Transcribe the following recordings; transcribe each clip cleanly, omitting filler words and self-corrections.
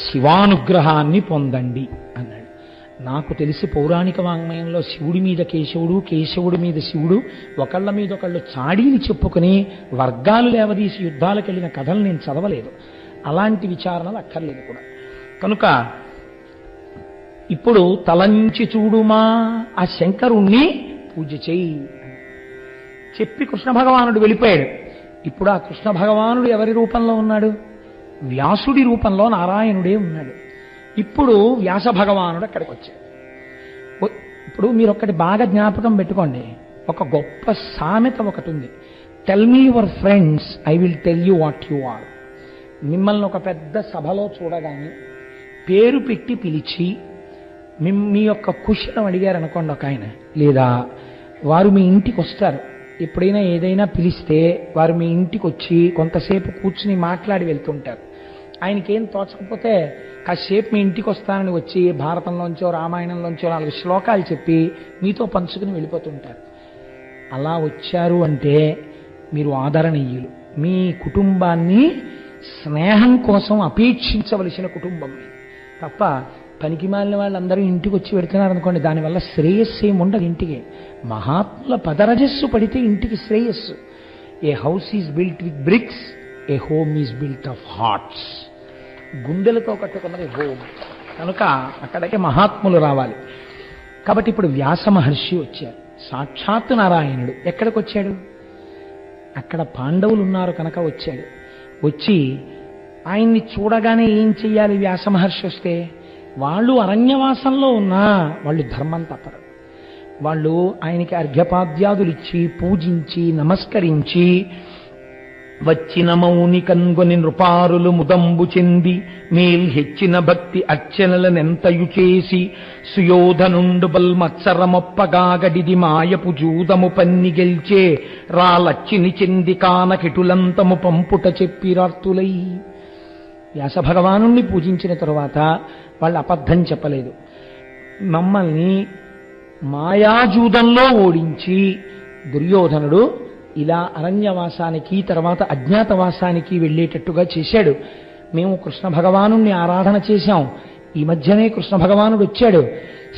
శివానుగ్రహాన్ని పొందండి అన్నాడు. నాకు తెలిసి పౌరాణిక వాంగ్మయంలో శివుడి మీద కేశవుడు, కేశవుడి మీద శివుడు ఒకళ్ళ మీద ఒకళ్ళు చాడీని చెప్పుకుని వర్గాలు లేవదీసి యుద్ధాలకు వెళ్ళిన కథలు నేను చదవలేదు. అలాంటి విచారణలు అక్కర్లేదు కూడా. కనుక ఇప్పుడు తలంచి చూడుమా, ఆ శంకరుణ్ణి పూజ చెయ్యి చెప్పి కృష్ణ భగవానుడు వెళ్ళిపోయాడు. ఇప్పుడు ఆ కృష్ణ భగవానుడు ఎవరి రూపంలో ఉన్నాడు? వ్యాసుడి రూపంలో నారాయణుడే ఉన్నాడు. ఇప్పుడు వ్యాస భగవానుడు అక్కడికి వచ్చాడు. ఇప్పుడు మీరు ఒక్కటి బాగా జ్ఞాపకం పెట్టుకోండి, ఒక గొప్ప సామెత ఒకటి ఉంది, tell me your friends, I will tell you what you are. మిమ్మల్ని ఒక పెద్ద సభలో చూడగానే పేరు పెట్టి పిలిచి మీ యొక్క కుశలం అడిగారు అనుకోండి ఒక ఆయన, లేదా వారు మీ ఇంటికి వస్తారు, ఎప్పుడైనా ఏదైనా పిలిస్తే వారు మీ ఇంటికి వచ్చి కొంతసేపు కూర్చుని మాట్లాడి వెళ్తుంటారు. ఆయనకేం తోచకపోతే కాసేపు మీ ఇంటికి వస్తానని వచ్చి భారతంలోంచో రామాయణంలోంచో 4 శ్లోకాలు చెప్పి మీతో పంచుకుని వెళ్ళిపోతుంటారు. అలా వచ్చారు అంటే మీరు ఆదరణీయులు. మీ కుటుంబాన్ని స్నేహం కోసం అపేక్షించవలసిన కుటుంబం తప్ప పనికి మాలిన వాళ్ళందరూ ఇంటికి వచ్చి పెడుతున్నారు అనుకోండి, దానివల్ల శ్రేయస్సు ఏముండదు ఇంటికి. మహాత్ముల పదరజస్సు పడితే ఇంటికి శ్రేయస్సు. A house is built with bricks, a home is built of hearts. గుండెలతో కట్టుకున్నది హోమ్. కనుక అక్కడికి మహాత్ములు రావాలి. కాబట్టి ఇప్పుడు వ్యాస మహర్షి వచ్చారు, సాక్షాత్తు నారాయణుడు. ఎక్కడికి వచ్చాడు? అక్కడ పాండవులు ఉన్నారు కనుక వచ్చాడు. వచ్చి ఆయన్ని చూడగానే ఏం చెయ్యాలి? వ్యాస మహర్షి వస్తే వాళ్ళు అరణ్యవాసంలో ఉన్నా వాళ్ళు ధర్మం తప్పరు. వాళ్ళు ఆయనకి అర్ఘ్యపాద్యాదులు ఇచ్చి పూజించి నమస్కరించి వచ్చిన మౌని కన్గొని నృపారులు ముదంబు చెంది మేల్ హెచ్చిన భక్తి అర్చనలనెంతయు చేసి సుయోధనుండు బల్మత్సరమొప్పగాగడిది మాయపు జూదము పన్ని గెల్చే రాలచ్చిని చెంది కానకిటులంతము పంపుట చెప్పిరార్తులై. వ్యాస భగవానుణ్ణి పూజించిన తరువాత వాళ్ళు అబద్ధం చెప్పలేదు. మమ్మల్ని మాయాజూదంలో ఓడించి దుర్యోధనుడు ఇలా అరణ్యవాసానికి తర్వాత అజ్ఞాతవాసానికి వెళ్ళేటట్టుగా చేశాడు. మేము కృష్ణ భగవానుణ్ణి ఆరాధన చేశాం. ఈ మధ్యనే కృష్ణ భగవానుడు వచ్చాడు,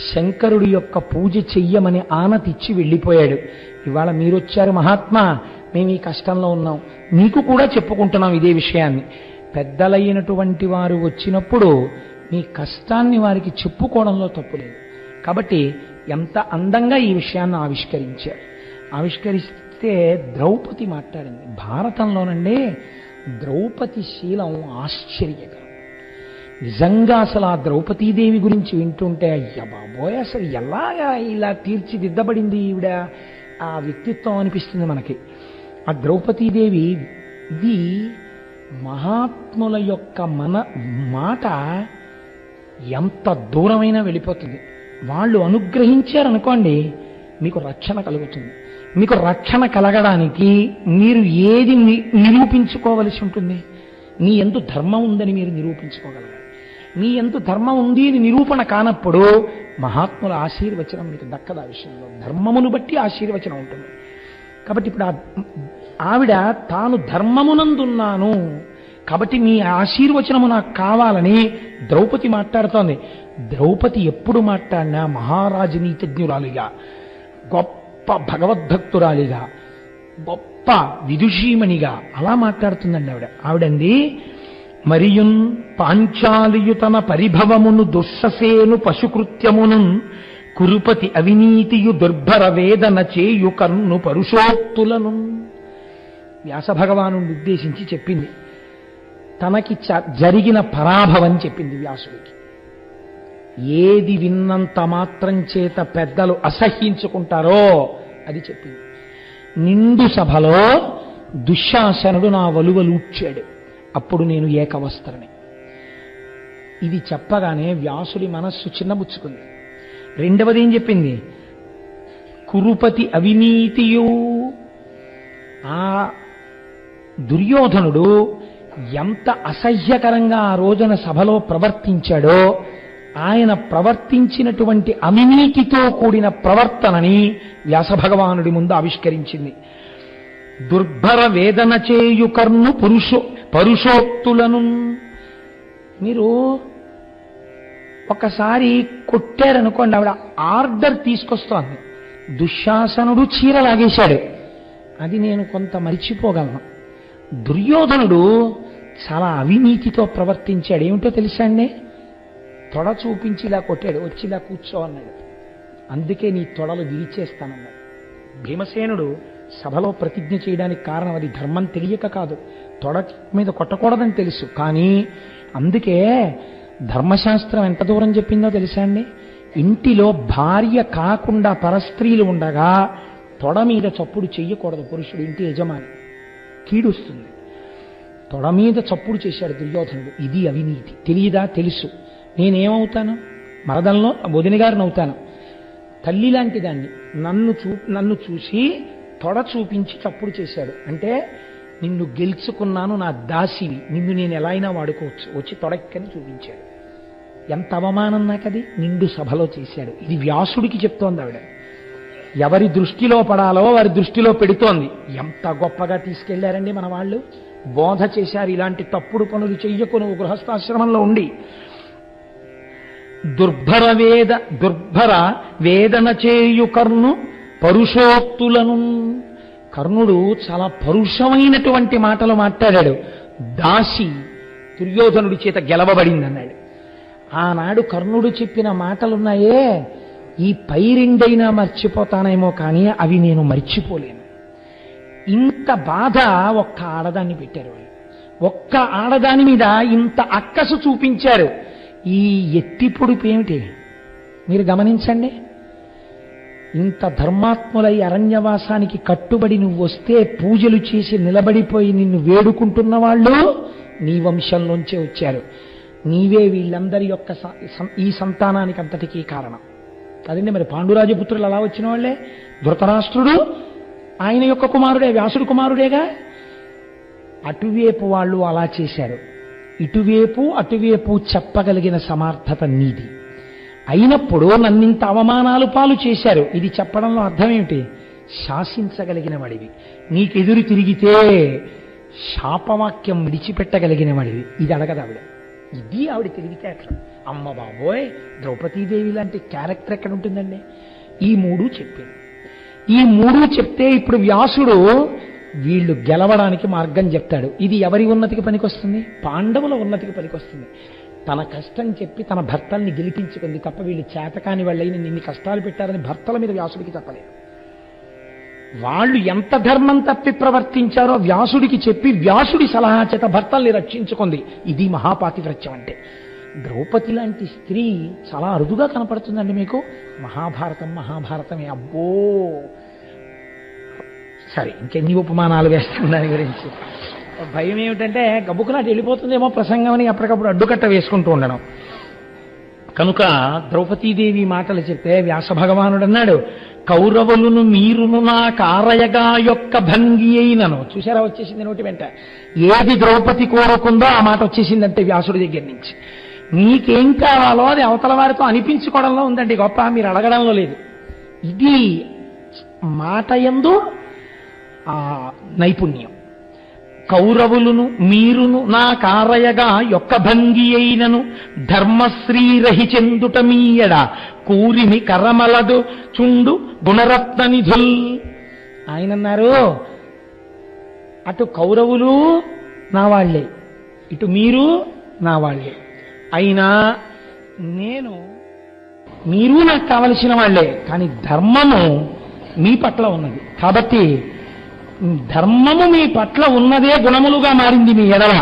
శంకరుడి యొక్క పూజ చెయ్యమని ఆనతిచ్చి వెళ్ళిపోయాడు. ఇవాళ మీరొచ్చారు మహాత్మా, మేము ఈ కష్టంలో ఉన్నాం, మీకు కూడా చెప్పుకుంటున్నాం ఇదే విషయాన్ని. పెద్దలైనటువంటి వారు వచ్చినప్పుడు మీ కష్టాన్ని వారికి చెప్పుకోవడంలో తప్పు లేదు. కాబట్టి ఎంత అందంగా ఈ విషయాన్ని ఆవిష్కరించారు. ఆవిష్కరిస్తే ద్రౌపది మాట్లాడింది. భారతంలోనండి ద్రౌపది శీలం ఆశ్చర్యకరం. నిజంగా అసలు ఆ ద్రౌపదీదేవి గురించి వింటుంటే అయ్యా బాబోయ్, అసలు ఎలాగా ఇలా తీర్చిదిద్దబడింది ఈవిడ ఆ వ్యక్తిత్వం అనిపిస్తుంది మనకి. ఆ ద్రౌపదీదేవి ఇది మహాత్ముల యొక్క మాట ఎంత దూరమైనా వెళ్ళిపోతుంది. వాళ్ళు అనుగ్రహించారనుకోండి, మీకు రక్షణ కలుగుతుంది. మీకు రక్షణ కలగడానికి మీరు ఏది నిరూపించుకోవలసి ఉంటుంది? మీ యందు ధర్మం ఉందని మీరు నిరూపించుకోగలగాలి. మీ యందు ధర్మం ఉంది అని నిరూపణ కానప్పుడు మహాత్ముల ఆశీర్వచనం మీకు దక్కదు. ఆ విషయంలో ధర్మమును బట్టి ఆశీర్వచనం ఉంటుంది. కాబట్టి ఇప్పుడు ఆవిడ తాను ధర్మమునందున్నాను కాబట్టి మీ ఆశీర్వచనము నాకు కావాలని ద్రౌపది మాట్లాడుతోంది. ద్రౌపది ఎప్పుడు మాట్లాడినా మహారాజనీతజ్ఞురాలిగా, గొప్ప భగవద్భక్తురాలిగా, గొప్ప విదుషీమణిగా అలా మాట్లాడుతుందండి ఆవిడంది. మరియున్ పాంచాలియు తన పరిభవమును దుస్ససేను పశుకృత్యమును కురుపతి అవినీతియు దుర్భర వేదన చేయు కన్ను పరుషోక్తులను. వ్యాస భగవాను ఉద్దేశించి చెప్పింది. తనకి జరిగిన పరాభవం చెప్పింది వ్యాసుడికి. ఏది విన్నంత మాత్రం చేత పెద్దలు అసహ్యించుకుంటారో అది చెప్పింది. నిండు సభలో దుశ్శాసనుడు నా వలువలూడ్చాడు, అప్పుడు నేను ఏకవస్త్రని. ఇది చెప్పగానే వ్యాసుడి మనస్సు చిన్నబుచ్చుకుంది. రెండవది ఏం చెప్పింది? కురుపతి అవినీతియు. ఆ దుర్యోధనుడు ఎంత అసహ్యకరంగా ఆ రోజున సభలో ప్రవర్తించాడో, ఆయన ప్రవర్తించినటువంటి అవినీతితో కూడిన ప్రవర్తనని వ్యాస భగవానుడి ముందు ఆవిష్కరించింది. దుర్భర వేదన చేయు కర్ణు పరుషోక్తులను. మీరు ఒకసారి కొట్టారనుకోండి, ఆవిడ ఆర్డర్ తీసుకొస్తోంది. దుశ్శాసనుడు చీర లాగేశాడు, అది నేను కొంత మరిచిపోగలను. దుర్యోధనుడు చాలా అవినీతితో ప్రవర్తించాడు. ఏమిటో తెలుసా అండి? తొడ చూపించి ఇలా కొట్టాడు, వచ్చి ఇలా కూర్చో అన్నాడు. అందుకే నీ తొడలు విరిచేస్తానన్నాడు. భీమసేనుడు సభలో ప్రతిజ్ఞ చేయడానికి కారణం అది ధర్మం తెలియక కాదు, తొడ మీద కొట్టకూడదని తెలుసు. కానీ అందుకే ధర్మశాస్త్రం ఎంత దూరం చెప్పిందో తెలుసా అండి? ఇంటిలో భార్య కాకుండా పరస్త్రీలు ఉండగా తొడ మీద చప్పుడు చెయ్యకూడదు పురుషుడు, ఇంటి యజమాని, కీడుస్తుంది. తొడ మీద చప్పుడు చేశాడు దుర్యోధనుడు. ఇది అవినీతి. తెలియదా? తెలుసు. నేనేమవుతాను? మరదల్లో వదిన గారిని అవుతాను. తల్లి లాంటి దాన్ని నన్ను చూసి తొడ చూపించి చప్పుడు చేశాడు. అంటే నిన్ను గెలుచుకున్నాను, నా దాసివి, నిన్ను నేను ఎలా అయినా వాడుకోవచ్చు, వచ్చి తొడక్కని చూపించాడు. ఎంత అవమానం నాకది! నిండు సభలో చేశాడు. ఇది వ్యాసుడికి చెప్తోంది ఆవిడ. ఎవరి దృష్టిలో పడాలో వారి దృష్టిలో పెడుతోంది. ఎంత గొప్పగా తీసుకెళ్లారండి మన వాళ్ళు, బోధ చేశారు. ఇలాంటి తప్పుడు పనులు చెయ్యకు నువ్వు గృహస్థాశ్రమంలో ఉండి. దుర్భర వేదన చేయు కర్ణు పరుషోక్తులను. కర్ణుడు చాలా పరుషమైనటువంటి మాటలు మాట్లాడాడు. దాసి దుర్యోధనుడి చేత గెలవబడిందన్నాడు. ఆనాడు కర్ణుడు చెప్పిన మాటలున్నాయే, ఈ పైరిండైనా మర్చిపోతానేమో కానీ అవి నేను మర్చిపోలేను. ఇంత బాధ ఒక్క ఆడదాన్ని పెట్టారు వాళ్ళు. ఒక్క ఆడదాని మీద ఇంత అక్కసు చూపించారు. ఈ ఎత్తిపొడుపు ఏమిటి మీరు గమనించండి. ఇంత ధర్మాత్ములై అరణ్యవాసానికి కట్టుబడి నువ్వు వస్తే పూజలు చేసి నిలబడిపోయి నిన్ను వేడుకుంటున్న వాళ్ళు నీ వంశంలోంచే వచ్చారు. నీవే వీళ్ళందరి యొక్క ఈ సంతానానికి అంతటికీ కారణం కదండి. మరి పాండురాజపుత్రులు అలా వచ్చిన వాళ్ళే. ధృతరాష్ట్రుడు ఆయన యొక్క కుమారుడే, వ్యాసుడు కుమారుడేగా. అటువైపు వాళ్ళు అలా చేశారు. ఇటువైపు అటువైపు చెప్పగలిగిన సమర్థత నీది. అయినప్పుడు నన్నింత అవమానాలు పాలు చేశారు. ఇది చెప్పడంలో అర్థం ఏమిటి? శాసించగలిగిన వాడివి. నీకెదురు తిరిగితే శాపవాక్యం విడిచిపెట్టగలిగిన వాడివి. ఇది అడగదావిడ. ఇది ఆవిడ తెలివితేటలు. అమ్మ బాబోయ్, ద్రౌపదీదేవి లాంటి క్యారెక్టర్ ఎక్కడ ఉంటుందండి? ఈ మూడు చెప్పింది. ఈ మూడు చెప్తే ఇప్పుడు వ్యాసుడు వీళ్ళు గెలవడానికి మార్గం చెప్తాడు. ఇది ఎవరి ఉన్నతికి పనికొస్తుంది? పాండవుల ఉన్నతికి పనికొస్తుంది. తన కష్టం చెప్పి తన భర్తల్ని గెలిపించుకుంది తప్ప వీళ్ళు చేతకాని వాళ్ళైన నిన్ని కష్టాలు పెట్టారని భర్తల మీద వ్యాసుడికి చెప్పలేదు. వాళ్ళు ఎంత ధర్మం తప్పి ప్రవర్తించారో వ్యాసుడికి చెప్పి వ్యాసుడి సలహా చేత భర్తల్ని రక్షించుకుంది. ఇది మహాపాతివ్రత్యం అంటే. ద్రౌపది లాంటి స్త్రీ చాలా అరుదుగా కనపడుతుందండి మీకు. మహాభారతమే. అబ్బో, సరే ఇంకెన్ని ఉపమానాలు వేస్తాను దాని గురించి. భయం ఏమిటంటే గబుకునాటి వెళ్ళిపోతుందేమో ప్రసంగం అని అప్పటికప్పుడు అడ్డుకట్ట వేసుకుంటూ ఉండడం. కనుక ద్రౌపదీదేవి మాటలు చెప్తే వ్యాస భగవానుడు అన్నాడు, కౌరవులను మీరును నా కారయగా యొక్క భంగి అయినను. చూసారా, వచ్చేసింది నోటి వెంట. ఏది ద్రౌపది కోరుకుందో ఆ మాట వచ్చేసిందంటే వ్యాసుడి దగ్గర నుంచి. మీకేం కావాలో అది అవతల వారితో అనిపించుకోవడంలో ఉందండి గొప్ప, మీరు అడగడంలో లేదు. ఇది మాట యందు నైపుణ్యం. కౌరవులను మీరును నా కారయగా యొక్క భంగి అయినను ధర్మశ్రీరహి చెందుట మీయడ కూరిమి కరమలదు చుండు గుణరత్న నిధుల్. ఆయనన్నారు, అటు కౌరవులు నా వాళ్లే, ఇటు మీరు నా వాళ్లే. అయినా మీరు నాకు కావలసిన వాళ్లే, కానీ ధర్మము మీ పట్ల ఉన్నది. కాబట్టి ధర్మము మీ పట్ల ఉన్నదే గుణములుగా మారింది మీ ఎడల.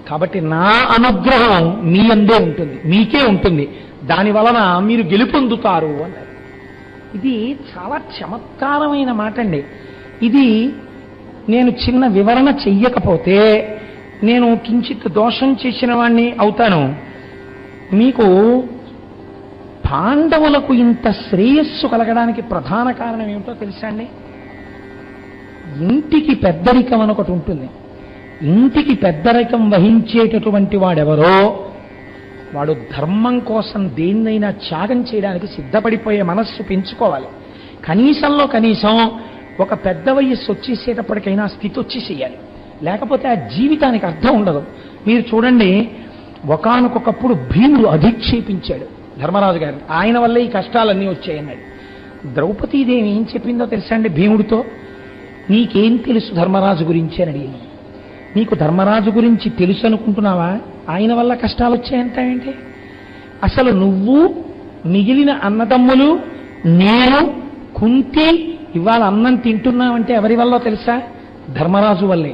కాబట్టి నా అనుగ్రహం మీ అందే ఉంటుంది, మీకే ఉంటుంది. దాని వలన మీరు గెలుపొందుతారు అన్నారు. ఇది చాలా చమత్కారమైన మాట అండి. ఇది నేను చిన్న వివరణ చెయ్యకపోతే నేను కించిత్ దోషం చేసిన వాణ్ణి అవుతాను. మీకు పాండవులకు ఇంత శ్రేయస్సు కలగడానికి ప్రధాన కారణం ఏమిటో తెలుసా అండి? ఇంటికి పెద్దరికం అని ఒకటి ఉంటుంది. ఇంటికి పెద్దరికం వహించేటటువంటి వాడెవరో వాడు ధర్మం కోసం దేన్నైనా త్యాగం చేయడానికి సిద్ధపడిపోయే మనస్సు పెంచుకోవాలి. కనీసంలో కనీసం ఒక పెద్ద వయస్సు వచ్చేసేటప్పటికైనా స్థితి వచ్చేసేయాలి. లేకపోతే ఆ జీవితానికి అర్థం ఉండదు. మీరు చూడండి, ఒకానొకప్పుడు భీముడు అధిక్షేపించాడు ధర్మరాజు గారిని. ఆయన వల్ల ఈ కష్టాలన్నీ వచ్చాయన్నాడు. ద్రౌపదీదేవి ఏం చెప్పిందో తెలుసా అండి భీముడితో? నీకేం తెలుసు ధర్మరాజు గురించి అని అడిగింది. నీకు ధర్మరాజు గురించి తెలుసు అనుకుంటున్నావా? ఆయన వల్ల కష్టాలు వచ్చాయంటావేంటి? అసలు నువ్వు, మిగిలిన అన్నదమ్ములు, నేను, కుంతి ఇవాళ అన్నం తింటున్నావంటే ఎవరి వల్ల తెలుసా? ధర్మరాజు వల్లే.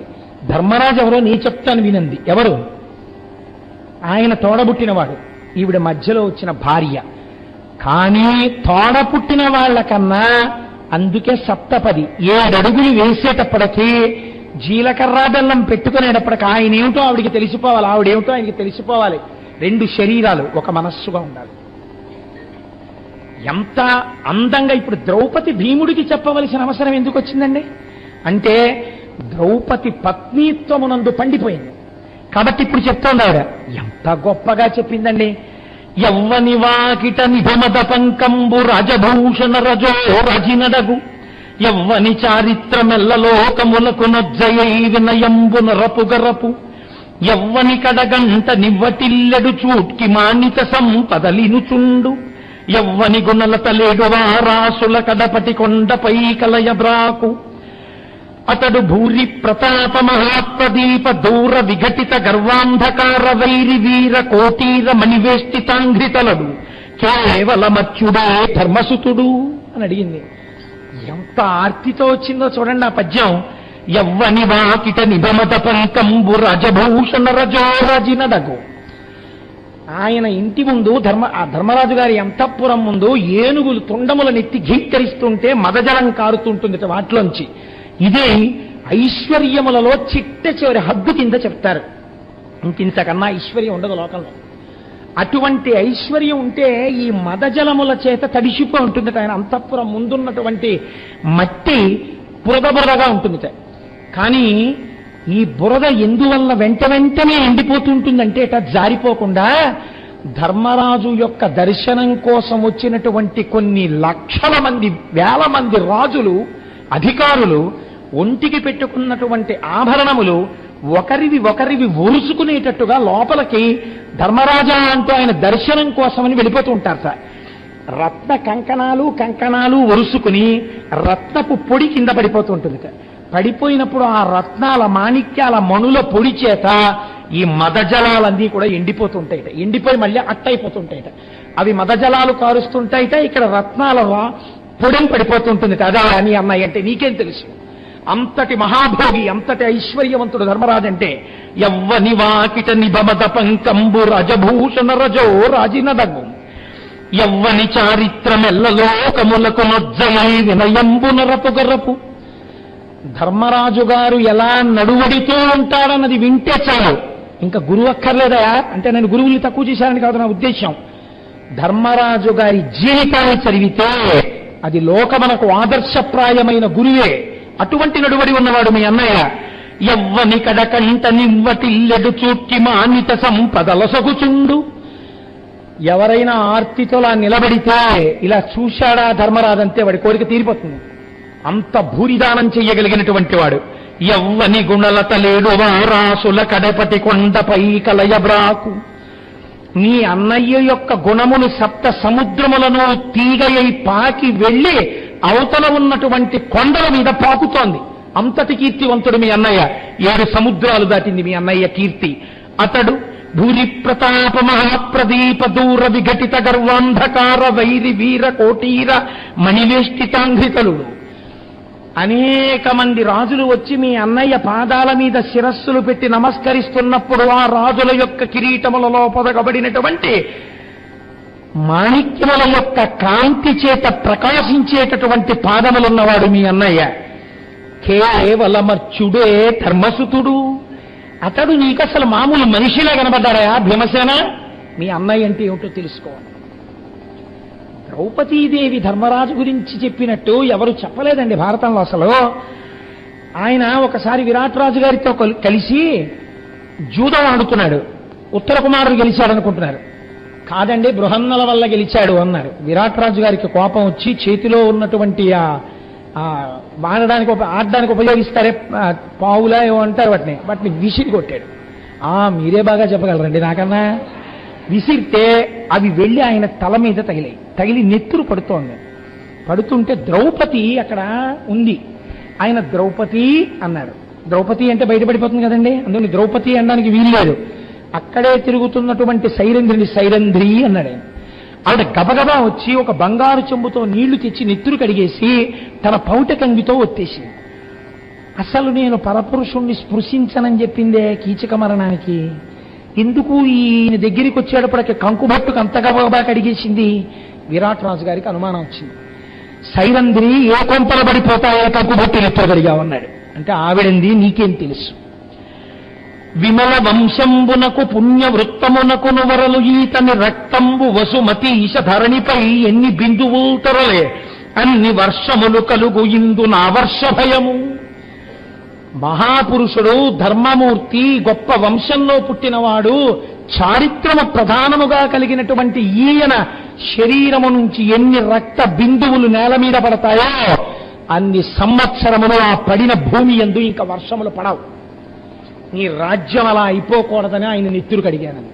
ధర్మరాజు ఎవరో నీ చెప్తాను వినంది. ఎవరు? ఆయన తోడబుట్టినవాడు, ఈవిడ మధ్యలో వచ్చిన భార్య. కానీ తోడపుట్టిన వాళ్ళకన్నా అందుకే సప్తపది 7 అడుగులు వేసేటప్పటికీ జీలకర్ర బెల్లం పెట్టుకునేటప్పటికి ఆయన ఏమిటో ఆవిడికి తెలిసిపోవాలి, ఆవిడేమిటో ఆయనకి తెలిసిపోవాలి. 2 శరీరాలు ఒక మనస్సుగా ఉండాలి. ఎంత అందంగా ఇప్పుడు ద్రౌపది భీముడికి చెప్పవలసిన అవసరం ఎందుకు వచ్చిందండి అంటే ద్రౌపది పత్నీత్వమునందు పండిపోయింది కాబట్టి ఇప్పుడు చెప్తోంది ఆవిడ. ఎంత గొప్పగా చెప్పిందండి. యవ్వని వాకిట నిభమద పంకంబు రాజభూషణ రజో రజినడగు యవ్వని చారిత్రమెల్లలోకములకు నొజ్జయై వినయంబు నరపుగరపు యవ్వని కడగంట నివ్వటిల్లెడు చూట్కి మానిత సంపదలినుచుండు యవ్వని గుణలత లేడు వారాసుల కడపటి కొండపై కలయబ్రాకు అతడు భూరి ప్రతాప మహాప్రదీప దూర విఘటిత గర్వాంధకార వైరి వీర కోటీర మణివేష్టితాంఘ్రితలడు కేవలమచ్యుడే ధర్మసుతుడు అని అడిగింది. ఎంత ఆర్తితో వచ్చిందో చూడండి ఆ పద్యం. యవ్వని వాకిట నిభమత పంకంబు రాజభూషణ రజోరజినడగు. ఆయన ఇంటి ముందు ఆ ధర్మరాజు గారి అంతఃపురం ముందు ఏనుగులు తొండములనెత్తి ఘీకరిస్తుంటే మదజలం కారుతుంటుంది వాటిలోంచి. ఇదే ఐశ్వర్యములలో చిట్ట చివరి హద్దు కింద చెప్తారు. ఇంకింతకన్నా ఐశ్వర్యం ఉండదు లోకంలో. అటువంటి ఐశ్వర్యం ఉంటే ఈ మదజలముల చేత తడిసిపో ఉంటుంది. ఆయన అంతఃపురం ముందున్నటువంటి మట్టి బురదగా ఉంటుంది. కానీ ఈ బురద ఎందువల్ల వెంటనే ఎండిపోతుంటుందంటే జారిపోకుండా ధర్మరాజు యొక్క దర్శనం కోసం వచ్చినటువంటి కొన్ని లక్షల మంది, వేల మంది రాజులు, అధికారులు ఒంటికి పెట్టుకున్నటువంటి ఆభరణములు ఒకరివి ఒరుసుకునేటట్టుగా లోపలికి ధర్మరాజా అంటూ ఆయన దర్శనం కోసమని వెళ్ళిపోతూ ఉంటారు సార్. రత్న కంకణాలు ఒరుసుకుని రత్నపు పొడి కింద పడిపోతూ ఉంటుంది. పడిపోయినప్పుడు ఆ రత్నాల మాణిక్యాల మణుల పొడి చేత ఈ మదజలాలన్నీ కూడా ఎండిపోతుంటాయిట. ఎండిపోయి మళ్ళీ అట్టయిపోతుంటాయిట. అవి మదజలాలు కారుస్తుంటాయిట. ఇక్కడ రత్నాల పొడి పడిపోతుంటుంది. అదా అని అన్నాయి అంటే నీకేం తెలుసు? అంతటి మహాభోగి, అంతటి ఐశ్వర్యవంతుడు ధర్మరాజు అంటే. యవ్వని వాకిట నిభమద పంకంబు రాజభూషణ రజో రాజినడగు యవ్వని చారిత్రమెల్లలోకములకు నొజ్జయై వినయంబు నరపుగరపు. ధర్మరాజు గారు ఎలా నడువడితో ఉంటాడన్నది వింటే చాలు, ఇంకా గురువు అక్కర్లేదా అంటే నేను గురువుల్ని తక్కువ చేశానని కాదు నా ఉద్దేశం. ధర్మరాజు గారి జీవితాన్ని చదివితే అది లోకమనకు ఆదర్శప్రాయమైన గురువే. అటువంటి నడువడి ఉన్నవాడు మీ అన్నయ్య. యవ్వని కడకంట నివ్వటిల్లెడు చూట్టి మానిత సంపదల సగుచుండు. ఎవరైనా ఆర్తితోలా నిలబడితే ఇలా చూశాడా ధర్మరాజు అంతే వాడి కోరిక తీరిపోతుంది. అంత భూరిదానం చెయ్యగలిగినటువంటి వాడు. యవ్వని గుణలత లేడు వారాసుల కడపటి కొండపై కలయబ్రాకు. నీ అన్నయ్య యొక్క గుణములు 7 సముద్రములను తీగయై పాకి వెళ్ళి అవతల ఉన్నటువంటి కొండల మీద పాకుతోంది. అంతటి కీర్తివంతుడు మీ అన్నయ్య. 7 సముద్రాలు దాటింది మీ అన్నయ్య కీర్తి. అతడు భూరి ప్రతాప మహాప్రదీప దూర విఘటిత గర్వాంధకార వైరి వీర కోటీర మణివేష్టితాంఘ్రితలుడు. అనేక మంది రాజులు వచ్చి మీ అన్నయ్య పాదాల మీద శిరస్సులు పెట్టి నమస్కరిస్తున్నప్పుడు ఆ రాజుల యొక్క కిరీటములలో పొదగబడినటువంటి మాణిక్యముల యొక్క కాంతి చేత ప్రకాశించేటటువంటి పాదములున్నవాడు మీ అన్నయ్య. కేవలమర్చుడే ధర్మసుతుడు. అతడు నీకు అసలు మామూలు మనిషిలా కనబడ్డాడా భీమసేన? మీ అన్నయ్య అంటే ఏమిటో తెలుసుకోవాలి. ద్రౌపదీదేవి ధర్మరాజు గురించి చెప్పినట్టు ఎవరు చెప్పలేదండి భారతంలో అసలు. ఆయన ఒకసారి విరాట్ రాజు గారితో కలిసి జూదం ఆడుతున్నాడు. ఉత్తర కుమారుడు గెలిచాడనుకుంటున్నారు. కాదండి, బృహన్నల వల్ల గెలిచాడు అన్నారు. విరాట్ రాజు గారికి కోపం వచ్చి చేతిలో ఉన్నటువంటి ఆడడానికి ఉపయోగిస్తారే పావులా ఏమో అంటారు వాటిని విసిరి కొట్టాడు. మీరే బాగా చెప్పగలరండి నాకన్నా. విసిరితే అవి వెళ్ళి ఆయన తల మీద తగిలి నెత్తురు పడుతుంటే ద్రౌపది అక్కడ ఉంది. ఆయన ద్రౌపది అన్నాడు. ద్రౌపది అంటే బయటపడిపోతుంది కదండి, అందుకని ద్రౌపది అనడానికి వీల్లేదు. అక్కడే తిరుగుతున్నటువంటి సైరంధ్రి అన్నాడు ఆయన. ఆవిడ గబగబా వచ్చి ఒక బంగారు చెంబుతో నీళ్లు తెచ్చి నెత్తురు కడిగేసి తన పౌట కంగితో ఒత్తేసింది. అసలు నేను పరపురుషుణ్ణి స్పృశించనని చెప్పిందే కీచక మరణానికి, ఎందుకు ఈయన దగ్గరికి వచ్చేటప్పటికి కంకుభట్టుకు అంత గబగబా కడిగేసింది? విరాట్ రాజు గారికి అనుమానం వచ్చింది. సైరంధ్రి ఏ కొంపల పడిపోతాయో కంకుభట్టు నెత్తురు కడిగామన్నాడు. అంటే ఆవిడంది నీకేం తెలుసు? విమల వంశంబునకు పుణ్య వృత్తమునకు నువరలు ఈతని రక్తంబు వసుమతి ఈశ ధరణిపై ఎన్ని బిందువులు తొరలే అన్ని వర్షములు కలుగు ఇందు నా వర్ష భయము. మహాపురుషుడు, ధర్మమూర్తి, గొప్ప వంశంలో పుట్టినవాడు, చారిత్రమ ప్రధానముగా కలిగినటువంటి ఈయన శరీరము నుంచి ఎన్ని రక్త బిందువులు నేల మీద పడతాయో అన్ని సంవత్సరములు ఆ పడిన భూమి యందు ఇంకా వర్షములు పడవు. నీ రాజ్యం అలా అయిపోకూడదని ఆయన నెత్తురు కడిగానని.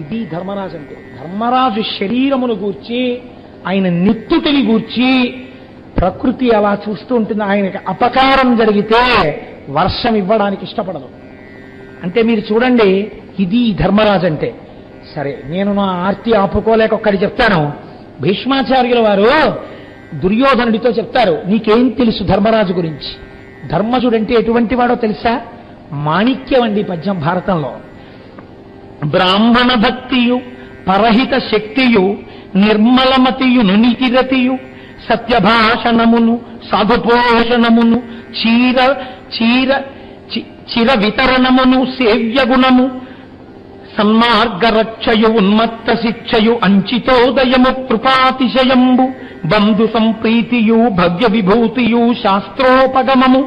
ఇది ధర్మరాజు అంటే. ధర్మరాజు శరీరమును గూర్చి, ఆయన నెత్తుటిని గూర్చి ప్రకృతి అలా చూస్తూ ఉంటుంది. ఆయనకి అపకారం జరిగితే వర్షం ఇవ్వడానికి ఇష్టపడదు. అంటే మీరు చూడండి, ఇది ధర్మరాజు అంటే. సరే, నేను నా ఆర్తి ఆపుకోలేక ఒక్కడి చెప్తాను. భీష్మాచార్యుల వారు దుర్యోధనుడితో చెప్తారు, నీకేం తెలుసు ధర్మరాజు గురించి? ధర్మజుడంటే ఎటువంటి వాడో తెలుసా? మాణిక్యం అండి పద్యం భారతంలో. బ్రాహ్మణ భక్తియు పరహిత శక్తియు నిర్మలమతియు నునితిరతియు సత్యభాషణమును సాధుపోషణమును చిర వితరణమును సేవ్యగుణము సన్మార్గరక్షయు ఉన్మత్త శిక్షయు అంచితోదయము కృపాతిశయంబు బంధు సంప్రీతియు భవ్య విభూతియు శాస్త్రోపగమము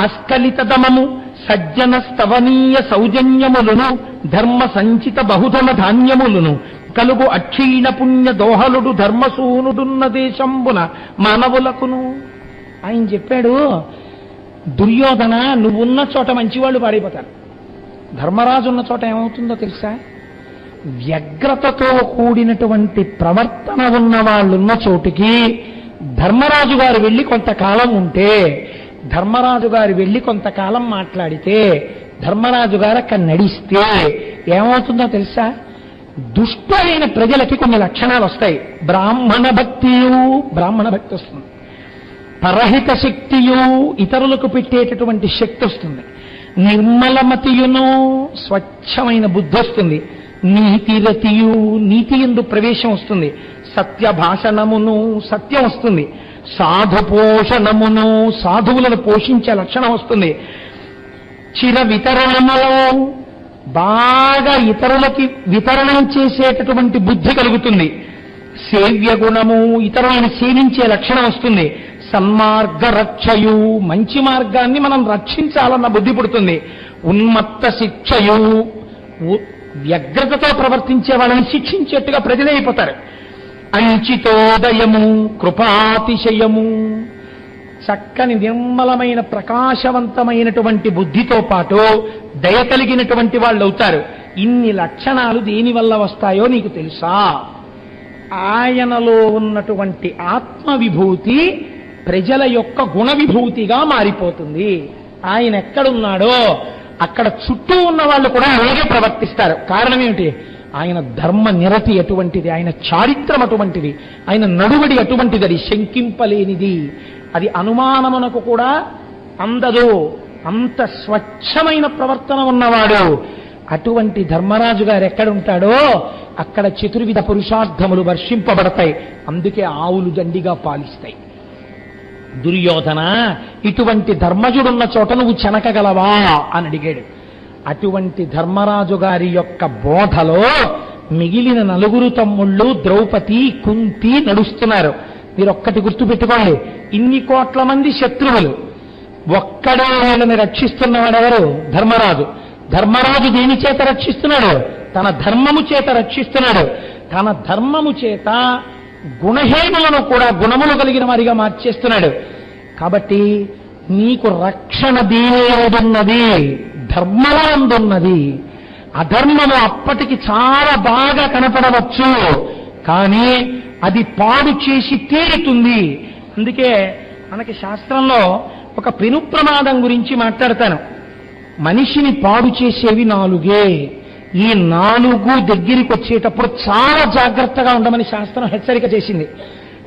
అస్కలితదమము సజ్జన స్తవనీయ సౌజన్యములను ధర్మ సంచిత బహుధన ధాన్యములను కలుగు అక్షీణ పుణ్య దోహలుడు ధర్మసూనుడున్న దేశంబున మానవులకును. ఆయన చెప్పాడు, దుర్యోధన నువ్వున్న చోట మంచివాళ్ళు పాడైపోతారు. ధర్మరాజు ఉన్న చోట ఏమవుతుందో తెలుసా? వ్యగ్రతతో కూడినటువంటి ప్రవర్తన ఉన్న వాళ్ళున్న చోటుకి ధర్మరాజు గారు వెళ్ళి కొంతకాలం ఉంటే, ధర్మరాజు గారు వెళ్ళి కొంతకాలం మాట్లాడితే, ధర్మరాజు గారు అక్కడ నడిస్తే ఏమవుతుందో తెలుసా? దుష్టమైన ప్రజలకి కొన్ని లక్షణాలు వస్తాయి. బ్రాహ్మణ భక్తి వస్తుంది. పరహిత శక్తియు, ఇతరులకు పెట్టేటటువంటి శక్తి వస్తుంది. నిర్మలమతియును, స్వచ్ఛమైన బుద్ధి వస్తుంది. నీతిరతియు, నీతి యందు ప్రవేశం వస్తుంది. సత్య భాషణమును, సత్యం వస్తుంది. సాధుపోషణమును, సాధువులను పోషించే లక్షణం వస్తుంది. చిర వితరణములో, బాగా ఇతరులకి వితరణం చేసేటటువంటి బుద్ధి కలుగుతుంది. సేవ్య గుణము, ఇతరులను సేవించే లక్షణం వస్తుంది. సన్మార్గ రక్షయు, మంచి మార్గాన్ని మనం రక్షించాలన్న బుద్ధి పుడుతుంది. ఉన్మత్త శిక్షయు, వ్యగ్రతతో ప్రవర్తించే వాళ్ళని శిక్షించేట్టుగా ప్రజలే అయిపోతారు. అంచితోదయము, కృపాతిశయము, చక్కని నిర్మలమైన ప్రకాశవంతమైనటువంటి బుద్ధితో పాటు దయ కలిగినటువంటి వాళ్ళు అవుతారు. ఇన్ని లక్షణాలు దేనివల్ల వస్తాయో నీకు తెలుసా? ఆయనలో ఉన్నటువంటి ఆత్మవిభూతి ప్రజల యొక్క గుణ విభూతిగా మారిపోతుంది. ఆయన ఎక్కడున్నాడో అక్కడ చుట్టూ ఉన్న వాళ్ళు కూడా అలాగే ప్రవర్తిస్తారు. కారణం ఏమిటి? ఆయన ధర్మ నిరతి అటువంటిది, ఆయన చారిత్రం అటువంటిది, ఆయన నడువడి అటువంటిది, అది శంకింపలేనిది, అది అనుమానమునకు కూడా అందదు. అంత స్వచ్ఛమైన ప్రవర్తన ఉన్నవాడు. అటువంటి ధర్మరాజు గారు ఎక్కడుంటాడో అక్కడ చతుర్విధ పురుషార్థములు వర్షింపబడతాయి. అందుకే ఆవులు దండిగా పాలిస్తాయి. దుర్యోధన, ఇటువంటి ధర్మజుడున్న చోట నువ్వు చెనకగలవా అని అడిగాడు. అటువంటి ధర్మరాజు గారి యొక్క బోధలో మిగిలిన నలుగురు తమ్ముళ్ళు ద్రౌపది, కుంతి నడుస్తున్నారు. మీరు ఒక్కటి గుర్తుపెట్టుకోండి, ఇన్ని కోట్ల మంది శత్రువులు, ఒక్కడే వాళ్ళని రక్షిస్తున్నవాడెవరు? ధర్మరాజు. ధర్మరాజు దేని చేత రక్షిస్తున్నాడు? తన ధర్మము చేత రక్షిస్తున్నాడు. తన ధర్మము చేత గుణహీనులను కూడా గుణములు కలిగిన వారిగా మార్చేస్తున్నాడు. కాబట్టి నీకు రక్షణ దేనిన్నది? ధర్మలో అందున్నది. అధర్మము అప్పటికి చాలా బాగా కనపడవచ్చు, కానీ అది పాడు చేసి తీరుతుంది. అందుకే మనకి శాస్త్రంలో ఒక పెను ప్రమాదం గురించి మాట్లాడతాను. మనిషిని పాడు చేసేవి 4. ఈ 4 దగ్గరికి వచ్చేటప్పుడు చాలా జాగ్రత్తగా ఉండమని శాస్త్రం హెచ్చరిక చేసింది.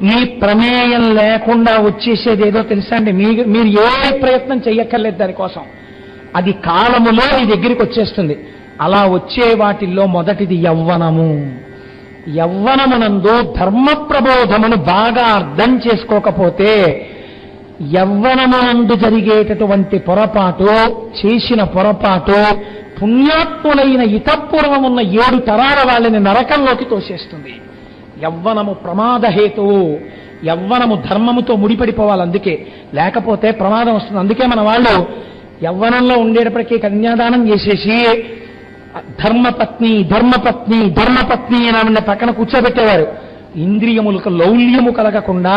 మీ ప్రమేయం లేకుండా వచ్చేసేది ఏదో తెలుసా అండి? మీరు ఏ ప్రయత్నం చెయ్యక్కర్లేదు దానికోసం. అది కాలములో మీ దగ్గరికి వచ్చేస్తుంది. అలా వచ్చే వాటిల్లో మొదటిది యవ్వనము. యవ్వనమునందు ధర్మ ప్రబోధమును బాగా అర్థం చేసుకోకపోతే యవ్వనమునందు జరిగేటటువంటి పొరపాటు, చేసిన పొరపాటు పుణ్యాత్ములైన ఇతపూర్వమున్న 7 తరాల వాళ్ళని నరకంలోకి తోసేస్తుంది. యవ్వనము ప్రమాదహేతువు. యవ్వనము ధర్మముతో ముడిపడిపోవాలి. అందుకే లేకపోతే ప్రమాదం వస్తుంది. అందుకే మన వాళ్ళు యవ్వనంలో ఉండేటప్పటికీ కన్యాదానం చేసేసి ధర్మపత్ని ధర్మపత్ని ధర్మపత్ని అని ఆమె పక్కన కూర్చోబెట్టేవారు. ఇంద్రియములకు లౌల్యము కలగకుండా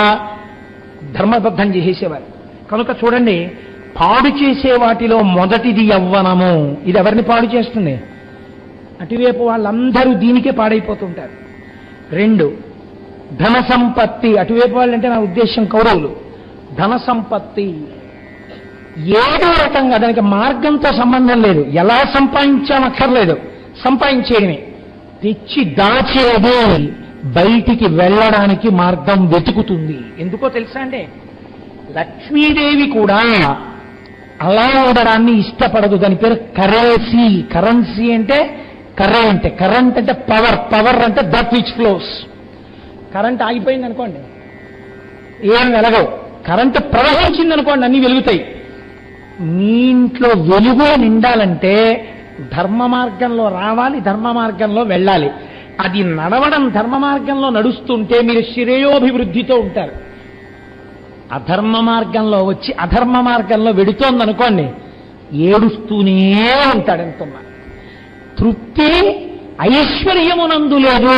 ధర్మబద్ధం చేసేసేవారు. కనుక చూడండి, పాడు చేసే వాటిలో మొదటిది యవ్వనము. ఇది ఎవరిని పాడు చేస్తుంది? అటువైపు వాళ్ళందరూ దీనికే పాడైపోతుంటారు. 2 ధన సంపత్తి. అటువైపు వాళ్ళంటే నా ఉద్దేశం కౌరవులు. ధన సంపత్తి ఏదో రకంగా దానికి మార్గంతో సంబంధం లేదు, ఎలా సంపాదించామక్కర్లేదు, సంపాదించేయడమే. తెచ్చి దాచేది బయటికి వెళ్ళడానికి మార్గం వెతుకుతుంది. ఎందుకో తెలుసా అండి? లక్ష్మీదేవి కూడా అలా ఉండడాన్ని ఇష్టపడదు. దాని పేరు కరెన్సీ. కరెన్సీ అంటే కరెంట్ అంటే పవర్ అంటే దట్ విచ్ ఫ్లోస్. కరెంట్ ఆగిపోయింది అనుకోండి, ఏం వెలగవు. కరెంట్ ప్రవహించింది అనుకోండి, అన్ని వెలుగుతాయి. మీ ఇంట్లో వెలుగు నిండాలంటే ధర్మ మార్గంలో రావాలి, ధర్మ మార్గంలో వెళ్ళాలి. అది నడవడం ధర్మ మార్గంలో నడుస్తుంటే మీరు శ్రేయోభివృద్ధితో ఉంటారు. అధర్మ మార్గంలో వచ్చి అధర్మ మార్గంలో వెడుతోందనుకోండి, ఏడుస్తూనే ఉంటాడు. ఎంతున్నా తృప్తి ఐశ్వర్యమునందు లేదు,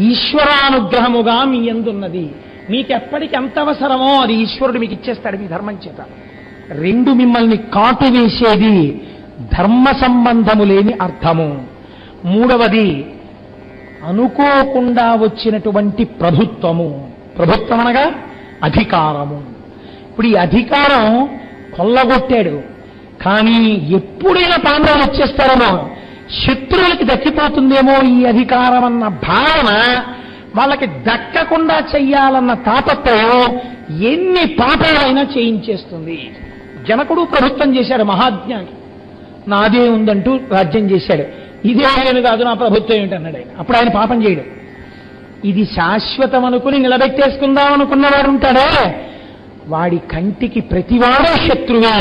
ఈశ్వరానుగ్రహముగా మీ యందున్నది. మీకెప్పటికి ఎంత అవసరమో అది ఈశ్వరుడు మీకు ఇచ్చేస్తాడు మీ ధర్మం చేత. 2 మిమ్మల్ని కాటు వేసేది ధర్మ సంబంధము లేని అర్థము. 3వది అనుకోకుండా వచ్చినటువంటి ప్రభుత్వము. ప్రభుత్వం అనగా అధికారము. ఇప్పుడు ఈ అధికారం కొల్లగొట్టాడు, కానీ ఎప్పుడైనా పాండవులు వచ్చేస్తారేమో, శత్రువులకి దక్కిపోతుందేమో ఈ అధికారం అన్న భావన వాళ్ళకి దక్కకుండా చెయ్యాలన్న తాపత్రయం ఎన్ని పాపాలైనా చేయించేస్తుంది. జనకుడు ప్రభుత్వం చేశాడు, మహాజ్ఞాని. నాదే ఉందంటూ రాజ్యం చేశాడు. ఇదే ఆయన కాదు నా ప్రభుత్వం ఏంటన్నాడు ఆయన. అప్పుడు ఆయన పాపం చేయడు. ఇది శాశ్వతం అనుకుని నిలబెట్టేసుకుందాం అనుకున్నవాడు ఉంటాడే, వాడి కంటికి ప్రతివాడే శత్రువే.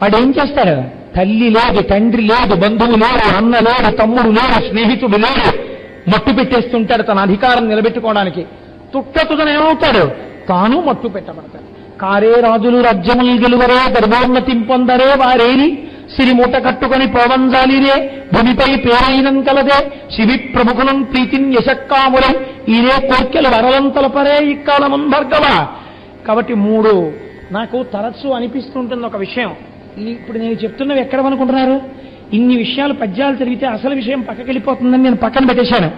వాడు ఏం చేస్తాడు? తల్లి లేదు, తండ్రి లేదు, బంధువు లేడు, అన్న లేడు, తమ్ముడు లేడు, స్నేహితుడు లేడు, మట్టు పెట్టేస్తుంటాడు తన అధికారం నిలబెట్టుకోవడానికి. తుట్టతుదన ఏమవుతాడు? తాను మట్టు పెట్టబడతాడు. కారే రాజులు రాజ్యములు గెలువరే, గర్భోన్నతింపొందరే వారేరి సిరిమూట కట్టుకొని పోవంజాలిరే, భూమిపై పేరైనం కలదే శివి ప్రముఖులం ప్రీతిన్ యశక్కాములం ఈరే కోర్కెలు వరలంతలపరే ఇక్కాలమం భర్గవ. కాబట్టి 3 నాకు తరచు అనిపిస్తుంటుంది ఒక విషయం. ఇప్పుడు నేను చెప్తున్నవి ఎక్కడమనుకుంటున్నారు? ఇన్ని విషయాలు పద్యాలు చదివితే అసలు విషయం పక్కకెళ్ళిపోతుందని నేను పక్కన పెట్టేశాను.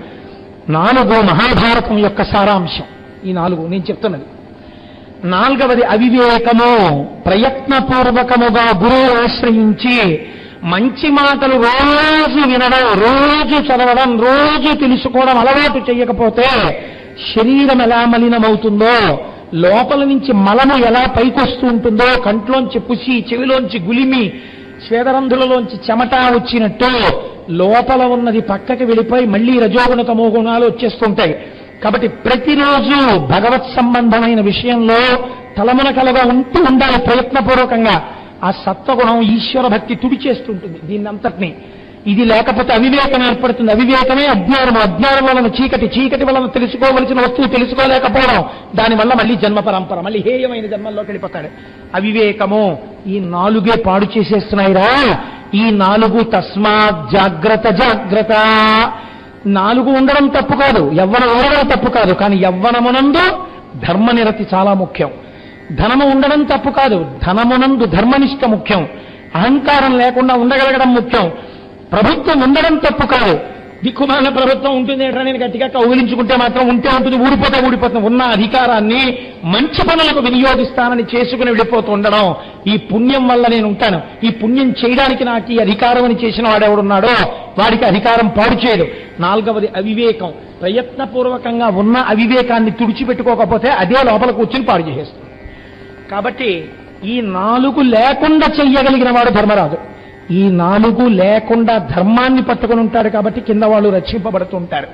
4 మహాభారతం యొక్క సారాంశం. ఈ 4 నేను చెప్తున్నది. 4వది అవివేకము. ప్రయత్నపూర్వకముగా గురువు ఆశ్రయించి మంచి మాటలు రోజు వినడం, రోజు చదవడం, రోజు తెలుసుకోవడం అలవాటు చేయకపోతే శరీరం ఎలా మలినమవుతుందో, లోపల నుంచి మలము ఎలా పైకొస్తూ ఉంటుందో, కంట్లోంచి పుసి, చెవిలోంచి గులిమి, స్వేదరంధులలోంచి చెమట వచ్చినట్టు లోపల ఉన్నది పక్కకి వెళ్ళిపోయి మళ్లీ రజోగుణ తమో గుణాలు వచ్చేస్తుంటాయి. కాబట్టి ప్రతిరోజు భగవత్ సంబంధమైన విషయంలో తలమునకలుగా ఉంటూ ఉండాలి ప్రయత్నపూర్వకంగా. ఆ సత్వగుణం ఈశ్వర భక్తి తుడిచేస్తుంటుంది దీన్నంతటినీ. ఇది లేకపోతే అవివేకం ఏర్పడుతుంది. అవివేకమే అజ్ఞానము, అజ్ఞానం వలన చీకటి, చీకటి వలన తెలుసుకోవలసిన వస్తువు తెలుసుకోలేకపోవడం, దానివల్ల మళ్ళీ జన్మ పరంపర, మళ్ళీ హేయమైన జన్మల్లోకి వెళ్ళిపోతాడు. అవివేకము. ఈ 4 పాడు చేసేస్తున్నాయిరా. ఈ 4 తస్మాత్ జాగ్రత్త జాగ్రత్త. 4 ఉండడం తప్పు కాదు, యవ్వనం ఉండడం తప్పు కాదు, కానీ యవ్వనమునందు ధర్మనిరతి చాలా ముఖ్యం. ధనము ఉండడం తప్పు కాదు, ధనమునందు ధర్మనిష్ట ముఖ్యం. అహంకారం లేకుండా ఉండగలగడం ముఖ్యం. ప్రభుత్వం ఉండడం తప్పు కాదు. దిక్కుమాల ప్రభుత్వం ఉంటుంది ఏంటో నేను గట్టిగా కౌగిలించుకుంటే మాత్రం ఉంటే ఉంటుంది, ఊడిపోతుంది. ఉన్న అధికారాన్ని మంచి పనులకు వినియోగిస్తానని చేసుకుని వెళ్ళిపోతూ ఉండడం, ఈ పుణ్యం వల్ల నేను ఉంటాను, ఈ పుణ్యం చేయడానికి నాకు ఈ అధికారం అని చేసిన వాడెవడున్నాడో వాడికి అధికారం పాడు చేయదు. 4వది అవివేకం. ప్రయత్నపూర్వకంగా ఉన్న అవివేకాన్ని తుడిచిపెట్టుకోకపోతే అదే లోపల కూర్చుని పాడు చేసేస్తుంది. కాబట్టి ఈ 4 లేకుండా చెయ్యగలిగిన వాడు ధర్మరాజు. ఈ 4 లేకుండా ధర్మాన్ని పట్టుకుని ఉంటాడు కాబట్టి కింద వాళ్ళు రక్షింపబడుతుంటారు.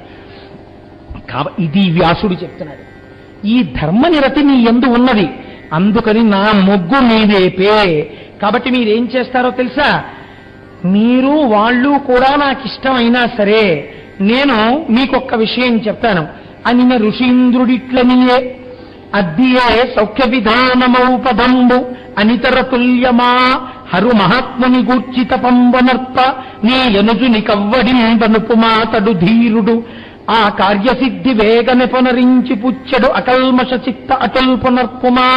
ఇది వ్యాసుడు చెప్తున్నాడు. ఈ ధర్మనిరతి నీ యందు ఉన్నది, అందుకని నా మొగ్గు నీవేపే. కాబట్టి మీరేం చేస్తారో తెలుసా, మీరు వాళ్ళు కూడా నాకు ఇష్టమైనా సరే నేను మీకొక్క విషయం చెప్తాను. అనిన ఋషీంద్రుడిట్లనియే అద్దియే సౌఖ్య విధానమౌపదంబు అనితర తుల్యమా హరు మహాత్ముని గూర్చిత పంబనర్ప నీ యనుజుని కవ్వడింబనుపు మాతడు ధీరుడు ఆ కార్యసిద్ధి వేగని పునరించి పుచ్చడు అకల్మష చిత్త అటుల్ పునర్పుమా.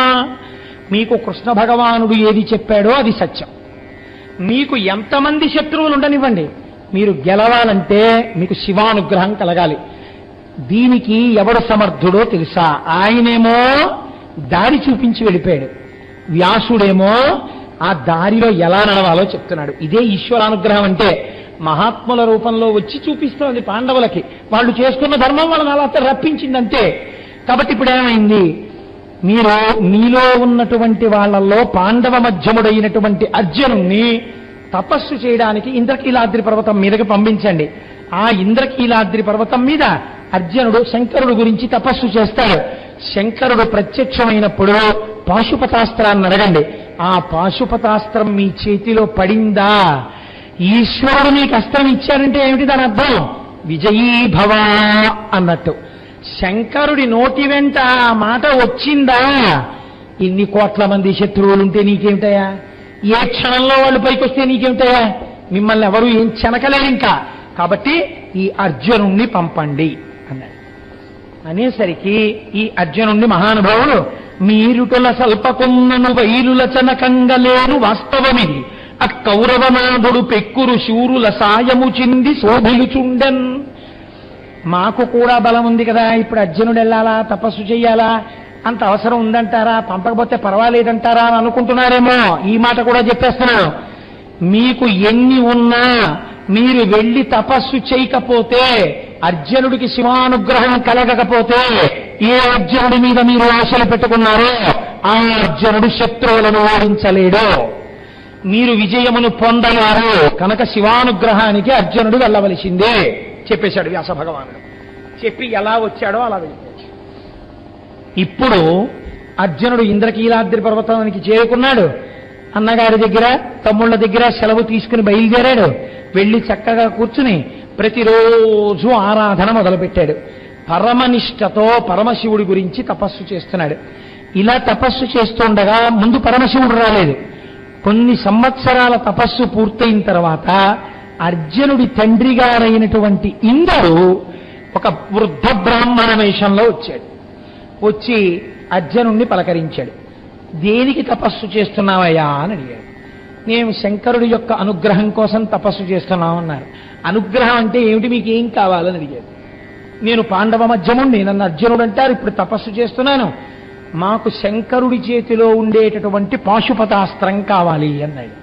మీకు కృష్ణ భగవానుడు ఏది చెప్పాడో అది సత్యం. మీకు ఎంతమంది శత్రువులు ఉండనివ్వండి, మీరు గెలవాలంటే మీకు శివానుగ్రహం కలగాలి. దీనికి ఎవడు సమర్థుడో తెలుసా? ఆయనేమో దారి చూపించి వెళ్ళిపోయాడు, వ్యాసుడేమో ఆ దారిలో ఎలా నడవాలో చెప్తున్నాడు. ఇదే ఈశ్వరానుగ్రహం అంటే. మహాత్ముల రూపంలో వచ్చి చూపిస్తోంది పాండవులకి, వాళ్ళు చేసుకున్న ధర్మం వాళ్ళని అలా రప్పించిందంతే. కాబట్టి ఇప్పుడు ఏమైంది, మీరు మీలో ఉన్నటువంటి వాళ్ళల్లో పాండవ మధ్యముడైనటువంటి అర్జునుణ్ణి తపస్సు చేయడానికి ఇంద్రకీలాద్రి పర్వతం మీదకి పంపించండి. ఆ ఇంద్రకీలాద్రి పర్వతం మీద అర్జునుడు శంకరుడు గురించి తపస్సు చేస్తాడు. శంకరుడు ప్రత్యక్షమైనప్పుడు పాశుపతాస్త్రాన్ని అడగండి. ఆ పాశుపతాస్త్రం మీ చేతిలో పడిందా, ఈశ్వరుడు మీకు అస్త్రం ఇచ్చారంటే ఏమిటి దాని అర్థం? విజయీభవ అన్నట్టు. శంకరుడి నోటి వెంట ఆ మాట వచ్చిందా, ఇన్ని కోట్ల మంది శత్రువులుంటే నీకేమిటయా, ఏ క్షణంలో వాళ్ళు పైకొస్తే నీకేమిటయా, మిమ్మల్ని ఎవరు ఏం చెనకలేరు ఇంకా. కాబట్టి ఈ అర్జునుణ్ణి పంపండి అన్నాడు. అనేసరికి ఈ అర్జునుణ్ణి మహానుభావుడు మీరుటల సల్పకున్నను వైరుల చనకంగలేరు వాస్తవమిది అక్కౌరవనాథుడు పెక్కురు శూరుల సాయము చింది శోభిలుచుండెన్. మాకు కూడా బలం ఉంది కదా, ఇప్పుడు అర్జునుడు వెళ్ళాలా, తపస్సు చెయ్యాలా, అంత అవసరం ఉందంటారా, పంపకపోతే పర్వాలేదంటారా అని అనుకుంటున్నారేమో. ఈ మాట కూడా చెప్పేస్తున్నాను. మీకు ఎన్ని ఉన్నా మీరు వెళ్ళి తపస్సు చేయకపోతే, అర్జునుడికి శివానుగ్రహం కలగకపోతే, ఏ అర్జునుడి మీద మీరు ఆశలు పెట్టుకున్నారో ఆ అర్జునుడు శత్రువులను ఓడించలేడు, మీరు విజయమును పొందలేరు. కనుక శివానుగ్రహానికి అర్జునుడు వెళ్ళవలసిందే చెప్పేశాడు వ్యాస భగవానుడు. చెప్పి ఎలా వచ్చాడో అలా వెళ్ళిపోయాడు. ఇప్పుడు అర్జునుడు ఇంద్రకీలాద్రి పర్వతానికి చేరుకున్నాడు. అన్నగారి దగ్గర తమ్ముళ్ళ దగ్గర సెలవు తీసుకుని బయలుదేరాడు. వెళ్ళి చక్కగా కూర్చుని ప్రతిరోజు ఆరాధన మొదలుపెట్టాడు. పరమనిష్టతో పరమశివుడి గురించి తపస్సు చేస్తున్నాడు. ఇలా తపస్సు చేస్తుండగా ముందు పరమశివుడు రాలేదు. కొన్ని సంవత్సరాల తపస్సు పూర్తయిన తర్వాత అర్జునుడి తండ్రి గారైనటువంటి ఇంద్రుడు ఒక వృద్ధ బ్రాహ్మణ వేషంలో వచ్చాడు. వచ్చి అర్జునుణ్ణి పలకరించాడు. దేనికి తపస్సు చేస్తున్నావయ్యా అని అడిగాడు. నేను శంకరుడి యొక్క అనుగ్రహం కోసం తపస్సు చేస్తున్నామన్నారు. అనుగ్రహం అంటే ఏమిటి, మీకు ఏం కావాలని అడిగాడు. నేను పాండవ మధ్యముండి, నన్ను అర్జునుడు అంటారు, ఇప్పుడు తపస్సు చేస్తున్నాను, మాకు శంకరుడి చేతిలో ఉండేటటువంటి పాశుపతాస్త్రం కావాలి అన్నాడు.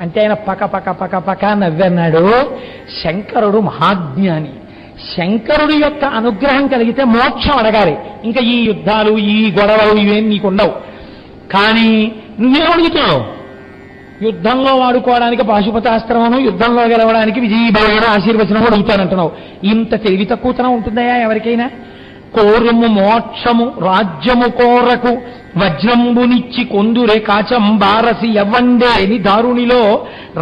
అంటే ఆయన పక పక పక పక నవ్వన్నాడు. శంకరుడు మహాజ్ఞాని, శంకరుడి యొక్క అనుగ్రహం కలిగితే మోక్షం అడగాలి. ఇంకా ఈ యుద్ధాలు ఈ గొడవలు ఇవేం నీకుండవు. కానీ నువ్వేం అడుగుతావు, యుద్ధంలో వాడుకోవడానికి పాశుపతాస్త్రమును, యుద్ధంలో గెలవడానికి విజయీభవన ఆశీర్వచనం అడుగుతానంటున్నావు. ఇంత తెలివి తక్కువతనం ఉంటుందయా ఎవరికైనా? కోరుము మోక్షము రాజ్యము కోరకు వజ్రంబునిచ్చి కొందురే కాచం బారసి ఎవ్వండే అని దారుణిలో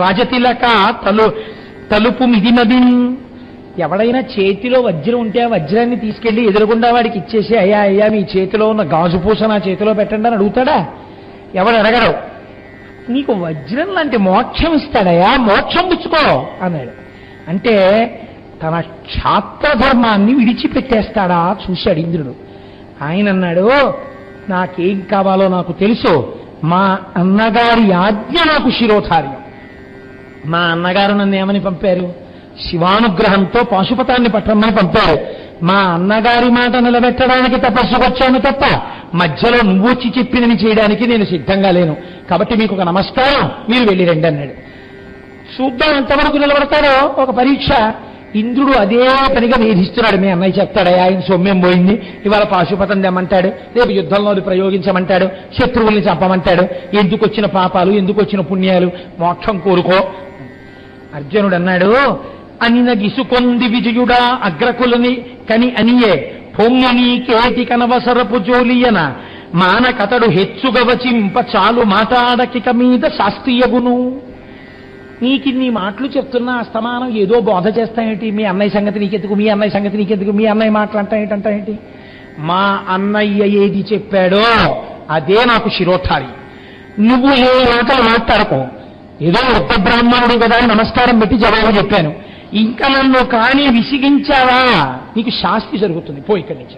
రాజతిలక తలుపు మిదినదిన్. ఎవడైనా చేతిలో వజ్రం ఉంటే ఆ వజ్రాన్ని తీసుకెళ్లి ఎదురుగుండా వాడికి ఇచ్చేసి, అయ్యా అయ్యా మీ చేతిలో ఉన్న గాజు పూస నా చేతిలో పెట్టండి అని అడుగుతాడా? ఎవడు అడగడు. నీకు వజ్రం లాంటి మోక్షం ఇస్తాడయా, మోక్షం పుచ్చుకో అన్నాడు. అంటే తన క్షాత్రధర్మాన్ని విడిచిపెట్టేస్తాడా చూశాడు ఇంద్రుడు. ఆయన అన్నాడు, నాకేం కావాలో నాకు తెలుసు, మా అన్నగారి ఆజ్ఞ నాకు శిరోధార్యం, మా అన్నగారు నన్ను ఏమని పంపారు? శివానుగ్రహంతో పాశుపతాన్ని పట్టమని పంపారు. మా అన్నగారి మాట నిలబెట్టడానికి తపస్సుకొచ్చాను తప్ప మధ్యలో నువ్వు వచ్చి చెప్పినవి చేయడానికి నేను సిద్ధంగా లేను. కాబట్టి మీకు ఒక నమస్కారం, మీరు వెళ్ళి రండి అన్నాడు. చూద్దాం ఎంతవరకు నిలబడతాడో. ఒక పరీక్ష. ఇంద్రుడు అదే పనిగా వేధిస్తున్నాడు. మీ అన్నయ్య చెప్తాడు, ఆయన సౌమ్యం పోయింది, ఇవాళ పాశుపతం తెమ్మంటాడు, రేపు యుద్ధంలో ప్రయోగించమంటాడు, శత్రువుల్ని చంపమంటాడు, ఎందుకు వచ్చిన పాపాలు, ఎందుకు వచ్చిన పుణ్యాలు, మోక్షం కోరుకో. అర్జునుడు అన్నాడు, అనిన గిసుకొంది విజయుడా అగ్రకులని కని అనియే పొంగని కేటి కనవసరపు జోలియన మానకతడు హెచ్చుగవచింప చాలు మాటాడకిక మీద శాస్త్రీయగును. నీకిన్ని మాటలు చెప్తున్నా అస్తమానం ఏదో బోధ చేస్తాయేంటి? మీ అన్నయ్య సంగతి నీకెందుకు, మీ అన్నయ్య సంగతి నీకెందుకు, మీ అన్నయ్య మాటలు అంటాయేంటి? మా అన్నయ్య ఏది చెప్పాడో అదే నాకు శిరోధారి. నువ్వు ఏ మాటలు మాట్లాడకో. ఏదో వృద్ధ బ్రాహ్మణుడు కదా నమస్కారం పెట్టి జవాబు చెప్పాను. ఇంకా నన్ను కానీ విసిగించావా నీకు శాస్తి జరుగుతుంది, పో ఇక్కడి నుంచి.